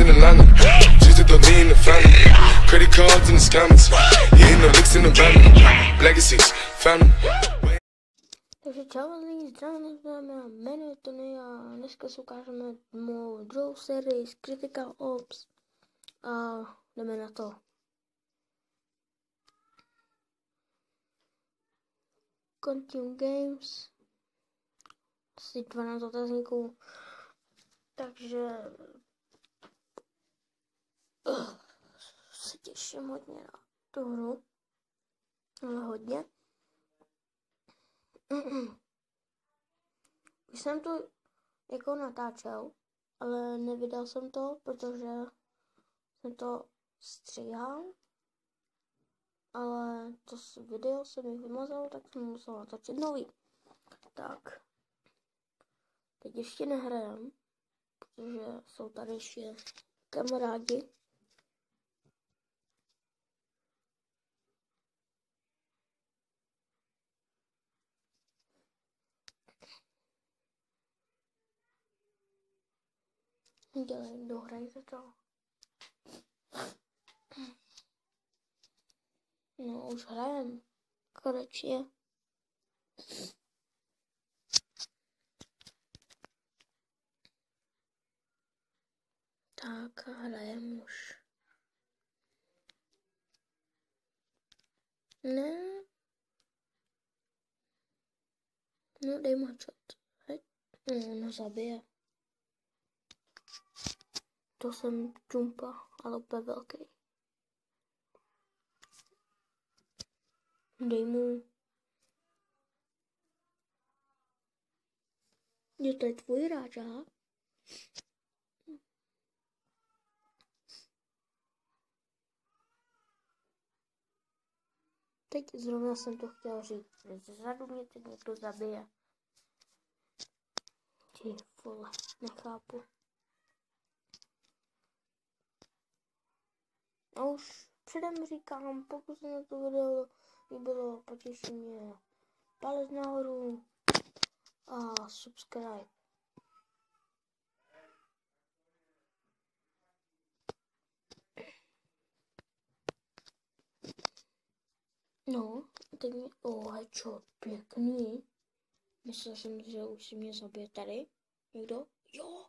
in Atlanta. Just to throw me in the family. Credit cards in the scammers. Hitting the licks in the van. Legacies, family. Takže čau lidi, zdravím, jmenuji Tony a dneska si ukážeme mou druhou sérii z Critical Ops a jdeme na to. Continue Games, asi 12 otazníků, takže se těším hodně na tu hru, ale hodně. Už jsem to jako natáčel, ale nevydal jsem to, protože jsem to stříhal, ale to video se mi vymazalo, tak jsem musel natočit nový. Tak, teď ještě nehrajem, protože jsou tady ještě kamarádi. Dohrajte to. No, už hrajem. Konečně. Tak, hrajem už. Ne. No, dej mu headshot. No, zabije. To jsem čumpa, ale úplně velký. Dej mu. Jo, to je tvůj ráča. Teď zrovna jsem to chtěl říct. Zezadu mě teď někdo zabije. Ty vole, nechápu. A už předem říkám, pokud se na to video líbilo, potěší mě palec nahoru a subscribe. No, teď mě, headshot, pěkný. Myslel jsem, že už si mě zabije tady. Někdo? Jo,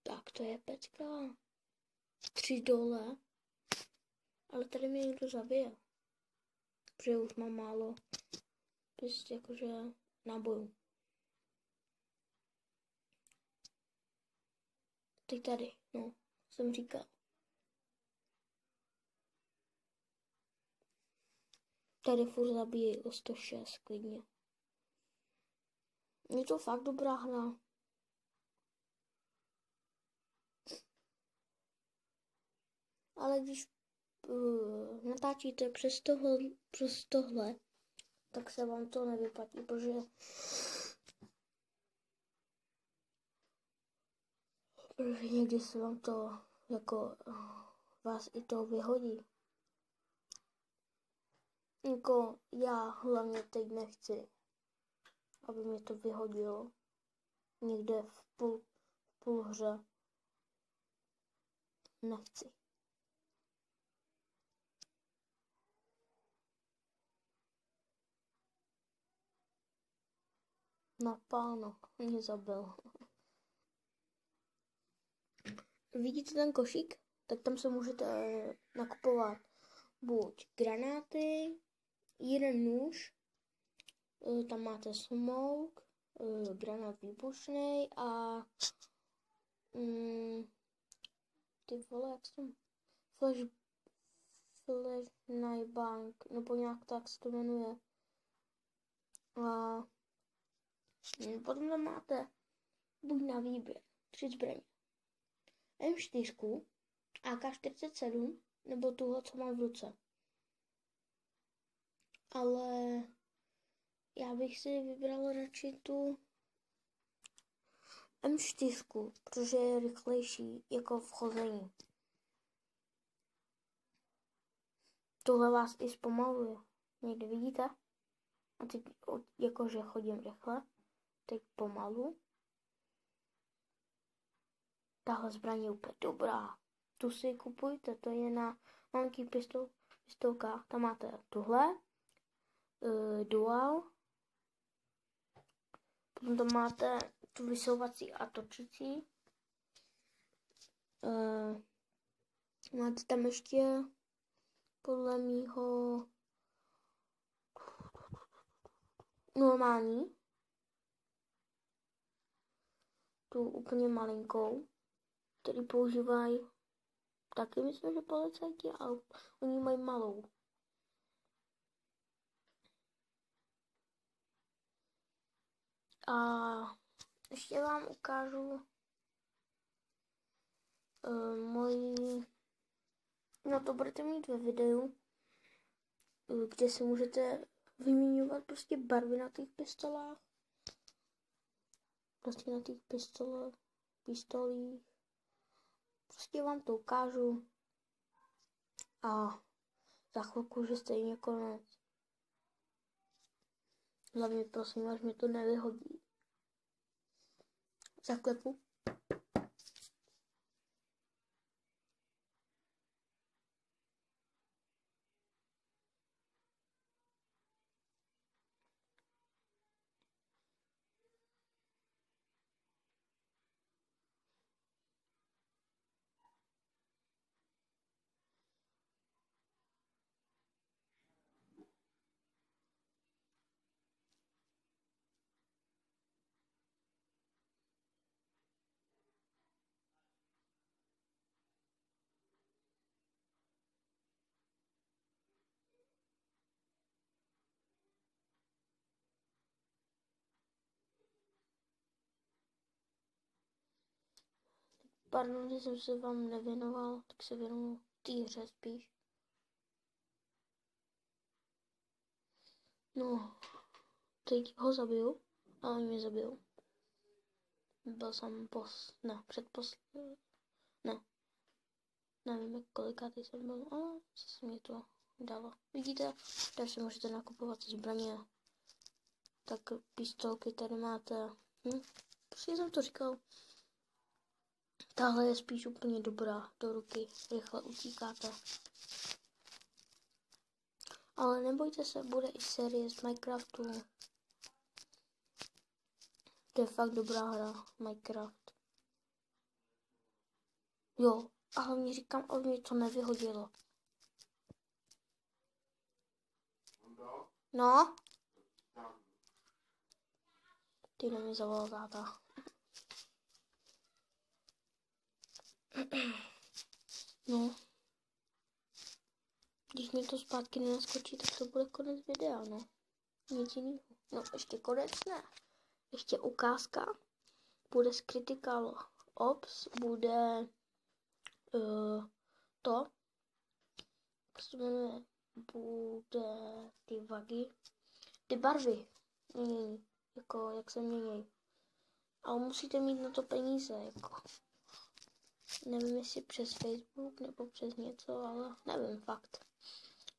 tak to je pecka. 3 dole. Ale tady mě někdo zabije. Protože už mám málo prostě jakože nábojů. Teď tady, no, jsem říkal. Tady furt zabíjí o 106 klidně. Je to fakt dobrá hra. Ale když natáčíte přes tohle, tak se vám to nevyplatí, protože někdy se vám to jako vás i to vyhodí. Jako já hlavně teď nechci, aby mě to vyhodilo někde v půl hře. Nechci. Na páno, mě zabil. Vidíte ten košík? Tak tam se můžete nakupovat buď granáty, jeden nůž, tam máte smoke, granát výbušnej a ty vole, jak jsem flash night bank, nebo nějak tak se to jmenuje. A potom tam máte buď na výběr 3 zbraně. M4, AK-47, nebo tuhle, co mám v ruce. Ale já bych si vybral radši tu M4, protože je rychlejší jako v chození. Tohle vás i zpomaluje. Někde vidíte? A teď jakože chodím rychle. Teď pomalu. Tahle zbraň je úplně dobrá. Tu si kupujte, to je na malinkých pistolkách. Tam máte tuhle, dual. Potom tam máte tu vysouvací a točící. Máte tam ještě podle mýho normální. Tu úplně malinkou, který používají taky, myslím, že policajti, ale oni mají malou. A ještě vám ukážu moji, no to budete mít ve videu, kde si můžete vyměňovat prostě barvy na těch pistolách. Prostě na těch pistolích. Prostě vám to ukážu. A za chvilku, že stejně konec. Hlavně prosím, až mě to nevyhodí. Zaklepu. Pardon, že jsem se vám nevěnoval, tak se věnuju té hře spíš. No, teď ho zabiju, a oni mě zabijou. Byl jsem nevím, kolikátý jsem byl, ale se mě to dalo. Vidíte, tady si můžete nakupovat zbraně. Tak pistolky tady máte. Prostě jsem to říkal. Tahle je spíš úplně dobrá do ruky, rychle utíkáte. Ale nebojte se, bude i série z Minecraftu. To je fakt dobrá hra, Minecraft. Jo, a hlavně říkám, aby mě to nevyhodilo. No? Ty na mě zavolal táta. No. Když mi to zpátky nenaskočí, tak to bude konec videa, no. Nic jiného. No, ještě konec ne. Ještě ukázka. Bude z Critical Ops, bude jak se jmenuje, bude ty barvy, jako jak se mění. Ale musíte mít na to peníze, jako. Nevím, jestli přes Facebook nebo přes něco, ale nevím, fakt.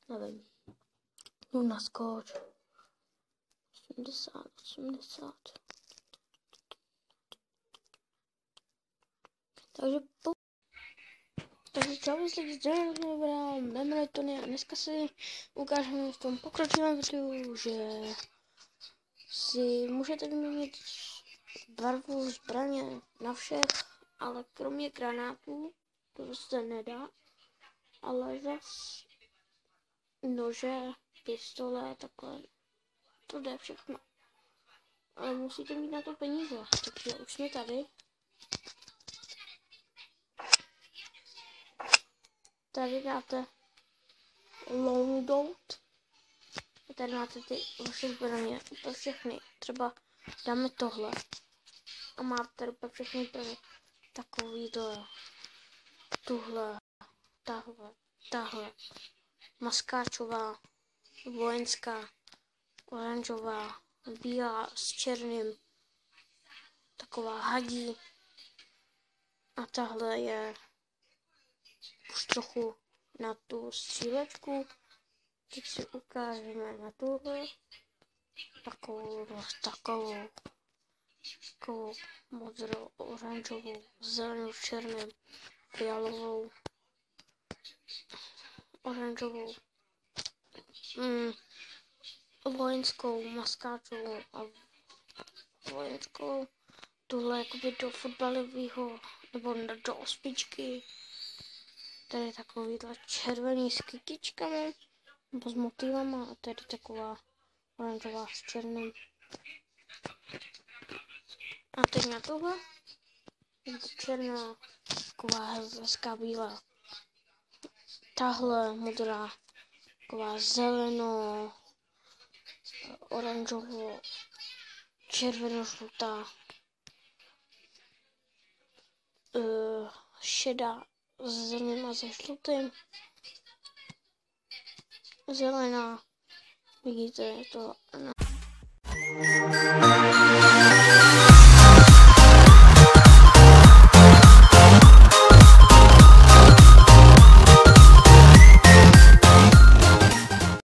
Nevím. No naskoč. 80. Takže čau, sledujte zdravím, jmenuji Tony a dneska si ukážeme v tom pokročilém videu, že si můžete vyměnit barvu zbraně na všech, ale kromě granátů, to se nedá, ale zas nože, pistole, takhle, to jde všechno. Ale musíte mít na to peníze, takže už jsme tady. Tady dáte loadout. Tady máte ty vaše zbraně, úplně všechny. Třeba dáme tohle. A máte tady úplně všechny zbraně. Takovýhle. Tahle. Maskáčová, vojenská, oranžová, bílá s černým. Taková hadí. A tahle je už trochu na tu střílečku. Teď si ukážeme na tuhle. Takovou. takovou modrou, oranžovou, zelenou, černou, fialovou, oranžovou, vojenskou, maskáčovou a vojenskou. Tuhle jakoby do fotbalového nebo do ospičky. Tady takovýhle červený s kytičkami nebo s motivama a tady taková oranžová s černým. A teď na tohle černá, taková hezká bílá. Tahle modrá, taková zeleno, oranžovo, červeno-žlutá, šedá s zeleným a se žlutým, zelená, vidíte, je to